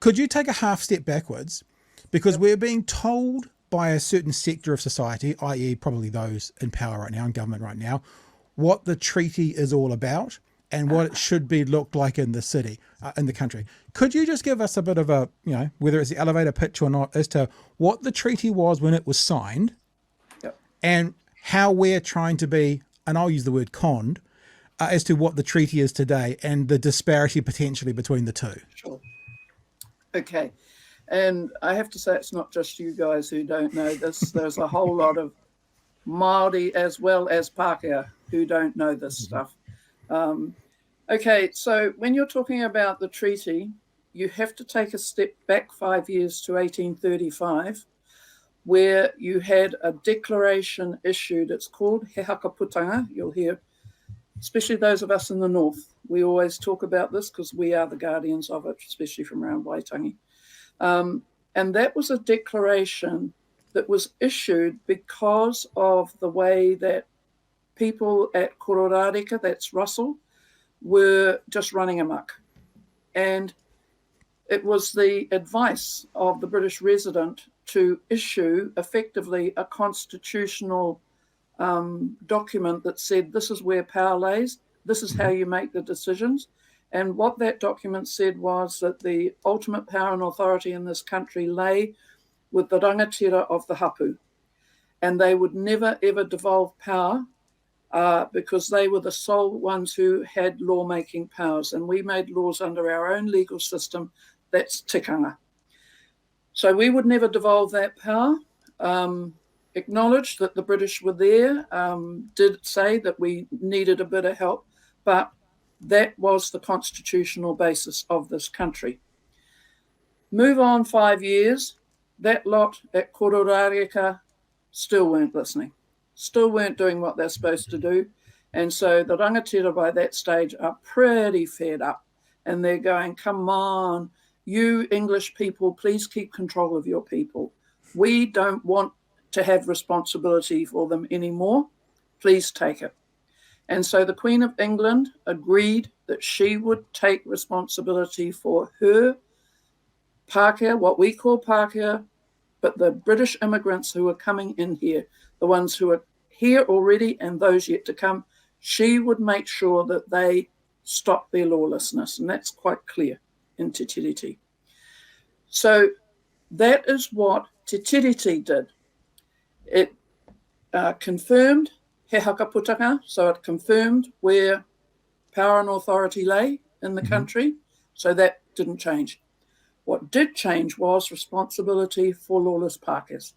could you take a half step backwards? Because we're being told by a certain sector of society, i.e. probably those in power right now, in government right now, what the treaty is all about and what it should be looked like in the city, in the country. Could you just give us a bit of a, whether it's the elevator pitch or not, as to what the treaty was when it was signed and how we're trying to be, and I'll use the word conned, as to what the treaty is today and the disparity potentially between the two? Sure. Okay. And I have to say, it's not just you guys who don't know this. There's a whole lot of Maori as well as Pākehā who don't know this stuff. Okay, so when you're talking about the treaty, you have to take a step back 5 years to 1835, where you had a declaration issued. It's called He Whakaputanga. You'll hear, especially those of us in the north, we always talk about this because we are the guardians of it, especially from around Waitangi. And that was a declaration that was issued because of the way that people at Kororareka, that's Russell, were just running amok. And it was the advice of the British resident to issue effectively a constitutional document that said, this is where power lays, this is how you make the decisions. And what that document said was that the ultimate power and authority in this country lay with the rangatira of the hapu. And they would never, ever devolve power because they were the sole ones who had lawmaking powers. And we made laws under our own legal system, that's tikanga. So we would never devolve that power. Acknowledged that the British were there, did say that we needed a bit of help, but that was the constitutional basis of this country. Move on 5 years, that lot at Kororareka still weren't listening, still weren't doing what they're supposed to do. And so the rangatira by that stage are pretty fed up and they're going, come on, you English people, please keep control of your people. We don't want to have responsibility for them anymore. Please take it. And so the Queen of England agreed that she would take responsibility for her Pākehā, what we call Pākehā, but the British immigrants who are coming in here, the ones who are here already and those yet to come, she would make sure that they stop their lawlessness. And that's quite clear in Te Tiriti. So that is what Te Tiriti did. It confirmed He Whakaputanga, so it confirmed where power and authority lay in the country, so that didn't change. What did change was responsibility for lawless Pākehās,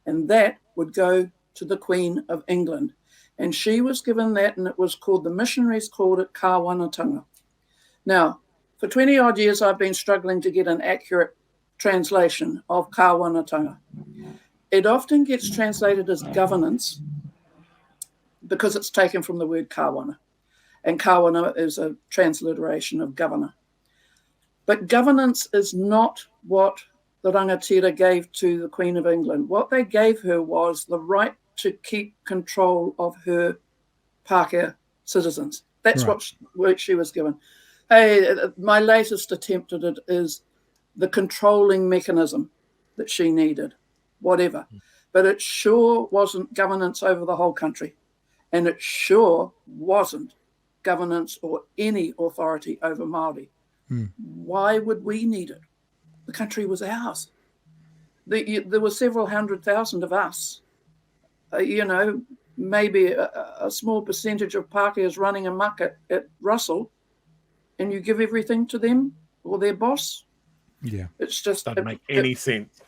and that would go to the Queen of England. And she was given that, and it was called, the missionaries called it Kāwanatanga. Now, for 20 odd years, I've been struggling to get an accurate translation of Kāwanatanga. It often gets translated as governance because it's taken from the word kāwana. And kāwana is a transliteration of governor. But governance is not what the rangatira gave to the Queen of England. What they gave her was the right to keep control of her Pākehā citizens. That's right. What she was given. Hey, my latest attempt at it is the controlling mechanism that she needed, whatever. But it sure wasn't governance over the whole country. And it sure wasn't governance or any authority over Maori. Why would we need it? The country was ours. There were several 100,000 of us. Maybe a small percentage of Pākehās running amok at Russell, and you give everything to them or their boss? Yeah. It's just doesn't make any sense.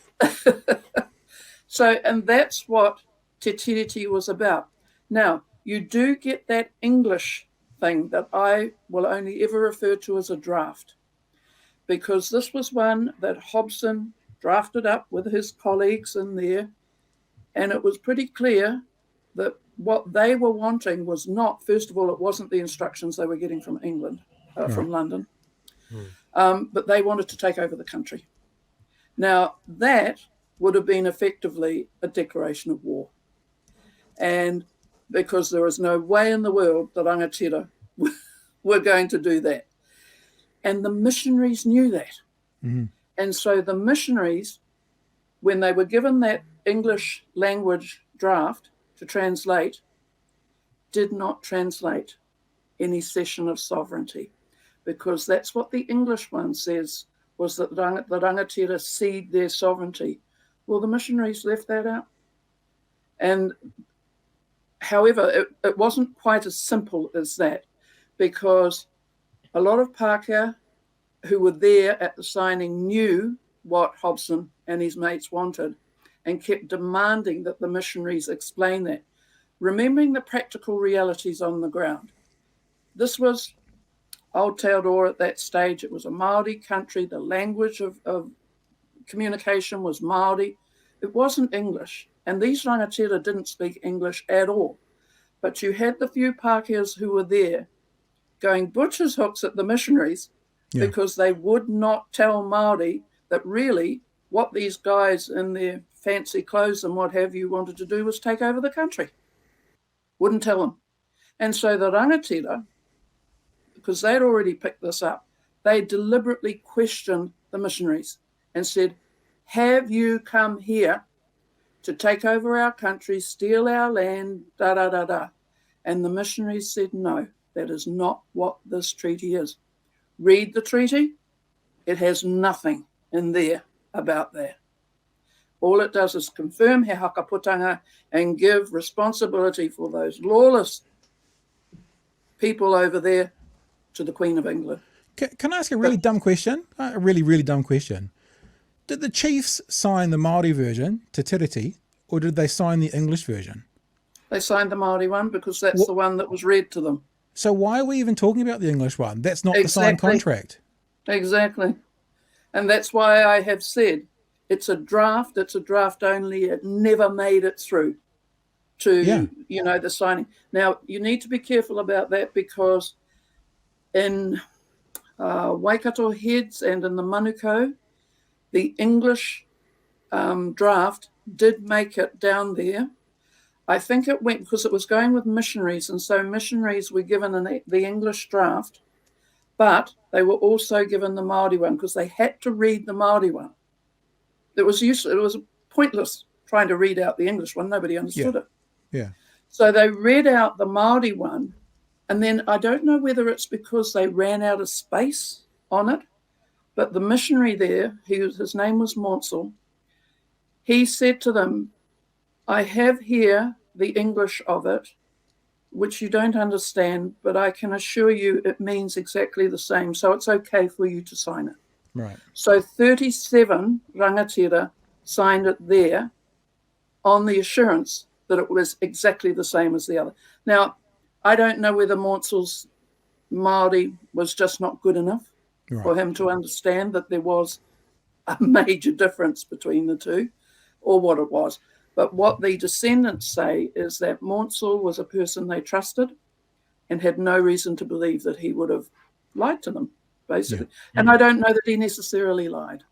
So, and that's what Te Tiriti was about. Now, you do get that English thing that I will only ever refer to as a draft, because this was one that Hobson drafted up with his colleagues in there, and it was pretty clear that what they were wanting was not, first of all, it wasn't the instructions they were getting from England, from London, but they wanted to take over the country. Now, that would have been effectively a declaration of war. And because there is no way in the world that rangatira were going to do that. And the missionaries knew that. And And so the missionaries, when they were given that English language draft to translate, did not translate any cession of sovereignty, because that's what the English one says, was that the rangatira cede their sovereignty. Well, the missionaries left that out. And however, it wasn't quite as simple as that, because a lot of Pākehā who were there at the signing knew what Hobson and his mates wanted and kept demanding that the missionaries explain that, remembering the practical realities on the ground. This was Aotearoa at that stage. It was a Maori country. The language of communication was Maori. It wasn't English. And these rangatira didn't speak English at all. But you had the few Pākehās who were there going butcher's hooks at the missionaries because they would not tell Māori that really what these guys in their fancy clothes and what have you wanted to do was take over the country. Wouldn't tell them. And so the rangatira, because they'd already picked this up, they deliberately questioned the missionaries and said, have you come here to take over our country, steal our land, da-da-da-da? And the missionaries said, no, that is not what this treaty is. Read the treaty. It has nothing in there about that. All it does is confirm he Whakaputanga and give responsibility for those lawless people over there to the Queen of England. Can I ask a really dumb question? A really, really dumb question. Did the chiefs sign the Maori version, Te Tiriti, or did they sign the English version? They signed the Maori one because that's the one that was read to them. So why are we even talking about the English one? That's not the signed contract. Exactly. And that's why I have said it's a draft only. It never made it through to, the signing. Now, you need to be careful about that, because in Waikato Heads and in the Manukau, the English draft did make it down there. I think it went because it was going with missionaries, and so missionaries were given the English draft, but they were also given the Māori one because they had to read the Māori one. It was useless. It was pointless trying to read out the English one. Nobody understood it. Yeah. So they read out the Māori one, and then I don't know whether it's because they ran out of space on it, but the missionary there, his name was Monsell, he said to them, I have here the English of it, which you don't understand, but I can assure you it means exactly the same, so it's okay for you to sign it. Right. So 37 rangatira signed it there on the assurance that it was exactly the same as the other. Now, I don't know whether Monsell's Māori was just not good enough for him to understand that there was a major difference between the two, or what it was. But what the descendants say is that Monsell was a person they trusted and had no reason to believe that he would have lied to them, basically. Yeah. And I don't know that he necessarily lied.